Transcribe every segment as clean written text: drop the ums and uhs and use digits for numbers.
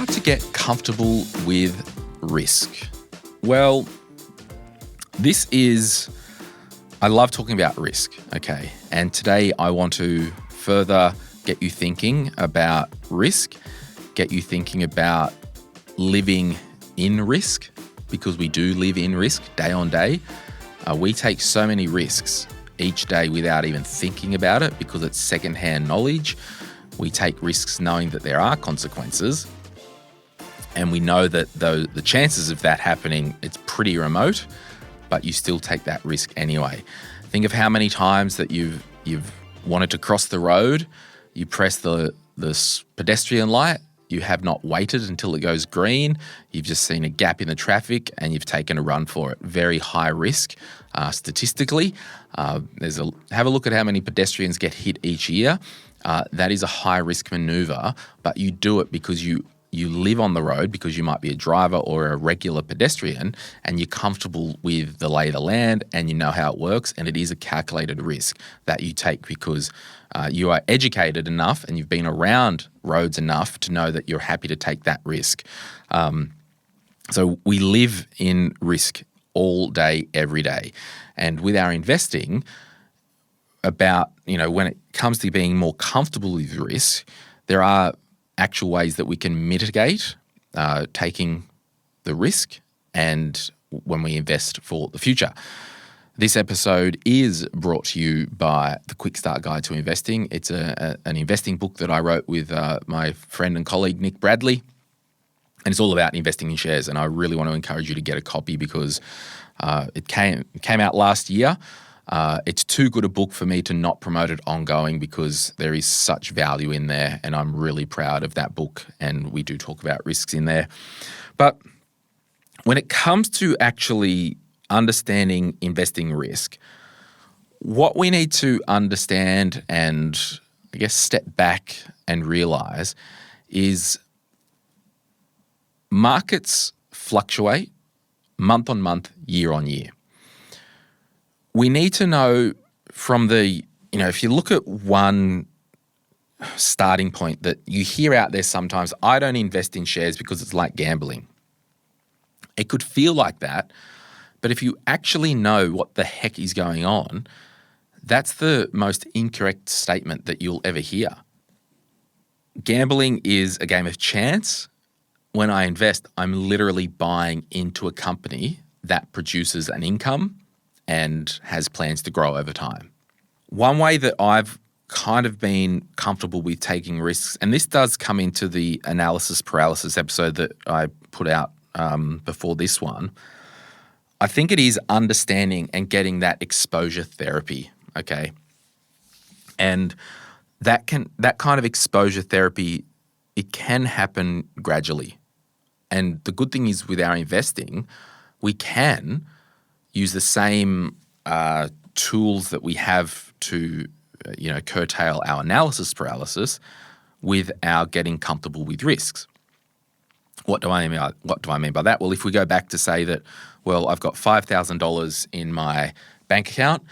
how to get comfortable with risk. Well, I love talking about risk, okay? And today I want to further get you thinking about risk, get you thinking about living in risk, because we do live in risk day on day. We take so many risks each day without even thinking about it because it's secondhand knowledge. We take risks knowing that there are consequences, and we know that the chances of that happening, it's pretty remote, but you still take that risk anyway. Think of how many times that you've wanted to cross the road, you press the pedestrian light, you have not waited until it goes green, you've just seen a gap in the traffic and you've taken a run for it. Very high risk statistically. Have a look at how many pedestrians get hit each year. That is a high risk maneuver, but you do it because you live on the road, because you might be a driver or a regular pedestrian and you're comfortable with the lay of the land and you know how it works, and it is a calculated risk that you take because you are educated enough and you've been around roads enough to know that you're happy to take that risk. So we live in risk all day, every day. And with our investing, when it comes to being more comfortable with risk, there are actual ways that we can mitigate taking the risk and when we invest for the future. This episode is brought to you by the Quick Start Guide to Investing. It's an investing book that I wrote with my friend and colleague Nick Bradley, and it's all about investing in shares. And I really want to encourage you to get a copy because it came out last year. It's too good a book for me to not promote it ongoing because there is such value in there, and I'm really proud of that book, and we do talk about risks in there. But when it comes to actually understanding investing risk, what we need to understand and I guess step back and realize is markets fluctuate month on month, year on year. We need to know from if you look at one starting point that you hear out there sometimes, I don't invest in shares because it's like gambling. It could feel like that, but if you actually know what the heck is going on, that's the most incorrect statement that you'll ever hear. Gambling is a game of chance. When I invest, I'm literally buying into a company that produces an income and has plans to grow over time. One way that I've kind of been comfortable with taking risks, and this does come into the analysis paralysis episode that I put out before this one, I think it is understanding and getting that exposure therapy, okay? And that kind of exposure therapy, it can happen gradually. And the good thing is with our investing, we can use the same tools that we have to, curtail our analysis paralysis with our getting comfortable with risks. What do I mean by that? Well, if we go back to say that, I've got $5,000 in my bank account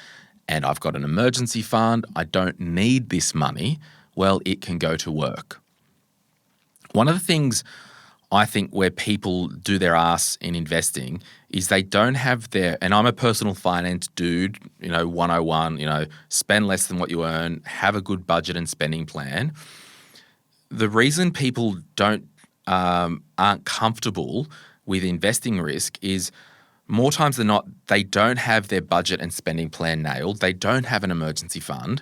and I've got an emergency fund, I don't need this money, well, it can go to work. One of the things I think where people do their ass in investing is they don't have and I'm a personal finance dude, 101, spend less than what you earn, have a good budget and spending plan. The reason people aren't comfortable with investing risk is more times than not, they don't have their budget and spending plan nailed. They don't have an emergency fund,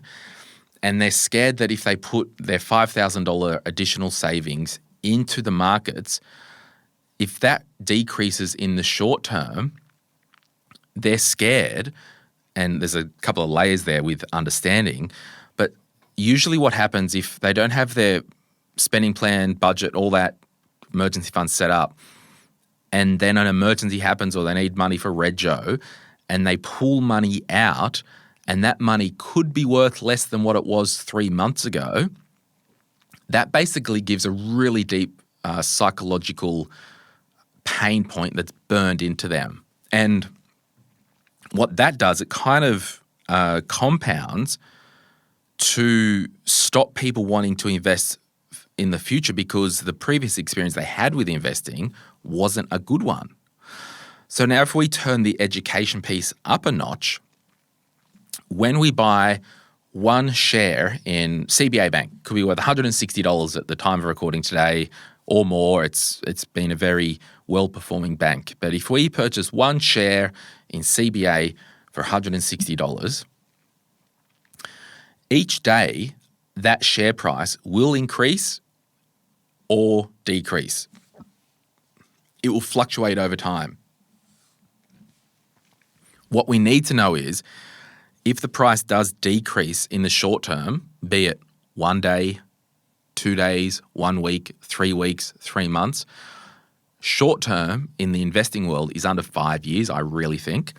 and they're scared that if they put their $5,000 additional savings into the markets, if that decreases in the short term, they're scared, and there's a couple of layers there with understanding, but usually what happens if they don't have their spending plan, budget, all that emergency fund set up, and then an emergency happens or they need money for rego, and they pull money out, and that money could be worth less than what it was 3 months ago, that basically gives a really deep psychological pain point that's burned into them. And what that does, it kind of compounds to stop people wanting to invest in the future because the previous experience they had with investing wasn't a good one. So now if we turn the education piece up a notch, when we buy one share in CBA Bank, could be worth $160 at the time of recording today or more. It's been a very well-performing bank. But if we purchase one share in CBA for $160, each day that share price will increase or decrease. It will fluctuate over time. What we need to know is if the price does decrease in the short term, be it 1 day, 2 days, 1 week, 3 weeks, 3 months, short term in the investing world is under 5 years, I really think.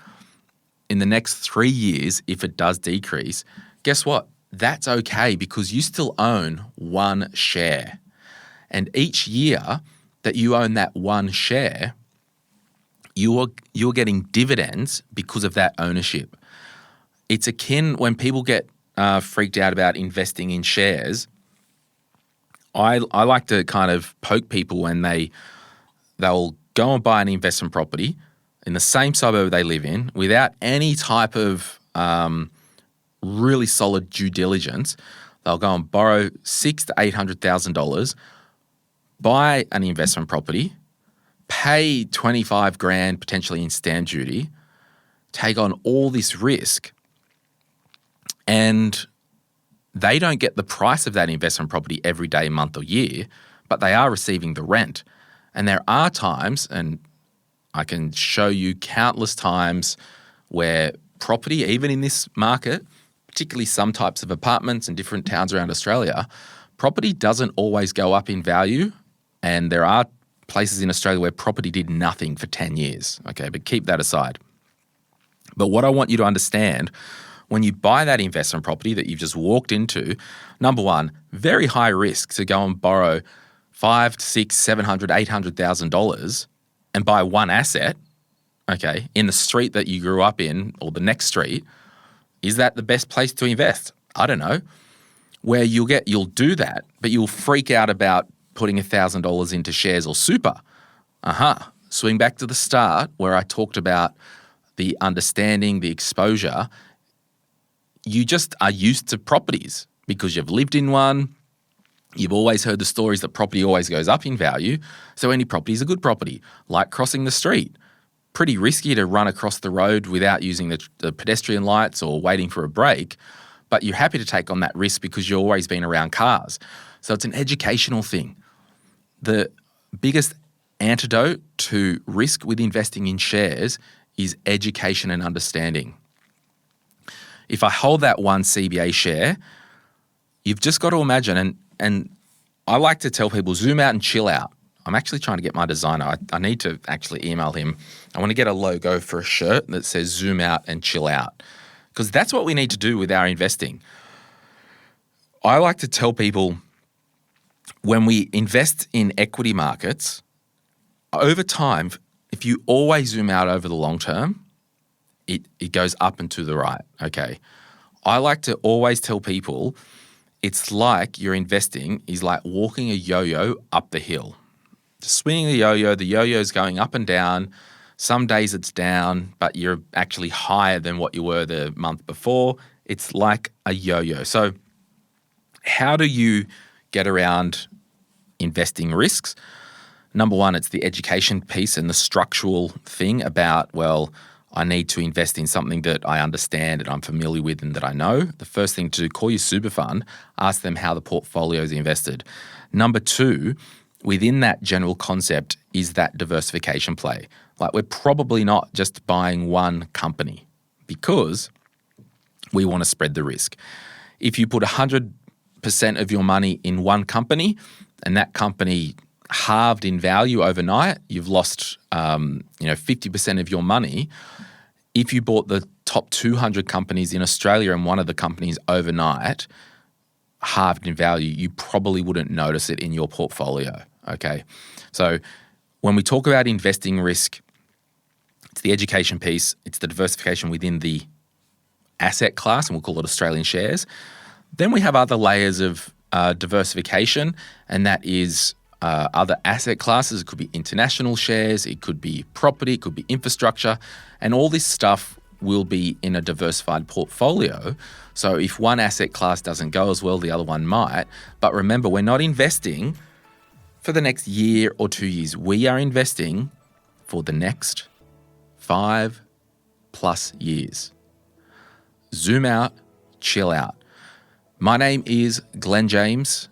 In the next 3 years, if it does decrease, guess what? That's okay because you still own one share. And each year that you own that one share, you're getting dividends because of that ownership. It's akin when people get freaked out about investing in shares. I like to kind of poke people when they'll go and buy an investment property in the same suburb they live in without any type of really solid due diligence. They'll go and borrow $600,000 to $800,000, buy an investment property, pay $25,000 potentially in stamp duty, take on all this risk, and they don't get the price of that investment property every day, month or year, but they are receiving the rent. And there are times, and I can show you countless times where property, even in this market, particularly some types of apartments in different towns around Australia, property doesn't always go up in value. And there are places in Australia where property did nothing for 10 years. Okay, but keep that aside. But what I want you to understand, when you buy that investment property that you've just walked into, number one, very high risk to go and borrow $500,000 to $600,000, $700,000, $800,000 and buy one asset, okay, in the street that you grew up in or the next street. Is that the best place to invest? I don't know. Where you'll do that, but you'll freak out about putting $1,000 into shares or super. Swing back to the start where I talked about the understanding, the exposure. You just are used to properties because you've lived in one. You've always heard the stories that property always goes up in value. So any property is a good property, like crossing the street. Pretty risky to run across the road without using the pedestrian lights or waiting for a break, but you're happy to take on that risk because you've always been around cars. So it's an educational thing. The biggest antidote to risk with investing in shares is education and understanding. If I hold that one CBA share, you've just got to imagine, and I like to tell people, zoom out and chill out. I'm actually trying to get my designer. I need to actually email him. I want to get a logo for a shirt that says zoom out and chill out because that's what we need to do with our investing. I like to tell people when we invest in equity markets, over time, if you always zoom out over the long term, it goes up and to the right, okay? I like to always tell people it's like your investing is like walking a yo-yo up the hill. Swinging the yo-yo is going up and down. Some days it's down, but you're actually higher than what you were the month before. It's like a yo-yo. So how do you get around investing risks? Number one, it's the education piece and the structural thing about, well, I need to invest in something that I understand and I'm familiar with and that I know. The first thing to do, call your super fund, ask them how the portfolio is invested. Number two, within that general concept is that diversification play. Like we're probably not just buying one company because we want to spread the risk. If you put 100% of your money in one company and that company halved in value overnight, you've lost 50% of your money. If you bought the top 200 companies in Australia and one of the companies overnight halved in value, you probably wouldn't notice it in your portfolio. Okay, so when we talk about investing risk, it's the education piece, it's the diversification within the asset class, and we'll call it Australian shares. Then we have other layers of diversification, and that is other asset classes. It could be international shares, it could be property, it could be infrastructure, and all this stuff will be in a diversified portfolio. So if one asset class doesn't go as well, the other one might. But remember, we're not investing for the next year or 2 years. We are investing for the next 5+ years. Zoom out, chill out. My name is Glen James,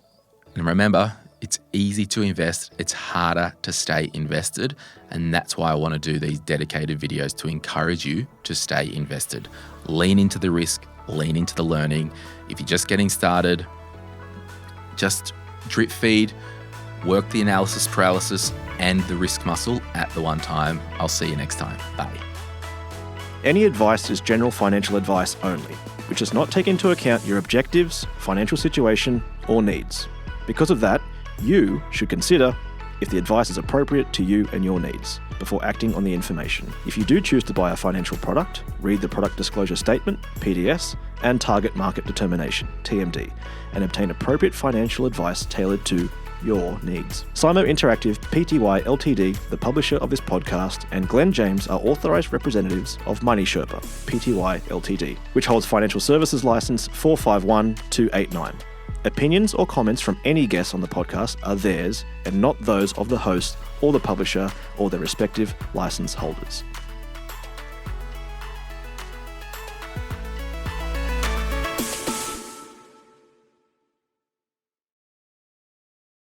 and remember, it's easy to invest, it's harder to stay invested, and that's why I want to do these dedicated videos to encourage you to stay invested. Lean into the risk, lean into the learning. If you're just getting started, just drip feed, work the analysis paralysis and the risk muscle at the one time. I'll see you next time. Bye. Any advice is general financial advice only, which does not take into account your objectives, financial situation, or needs. Because of that, you should consider if the advice is appropriate to you and your needs before acting on the information. If you do choose to buy a financial product, read the product disclosure statement, PDS, and target market determination, TMD, and obtain appropriate financial advice tailored to your needs. Simo Interactive Pty Ltd, the publisher of this podcast, and Glen James are authorised representatives of Money Sherpa Pty Ltd, which holds financial services license 451289. Opinions or comments from any guests on the podcast are theirs and not those of the host or the publisher or their respective license holders.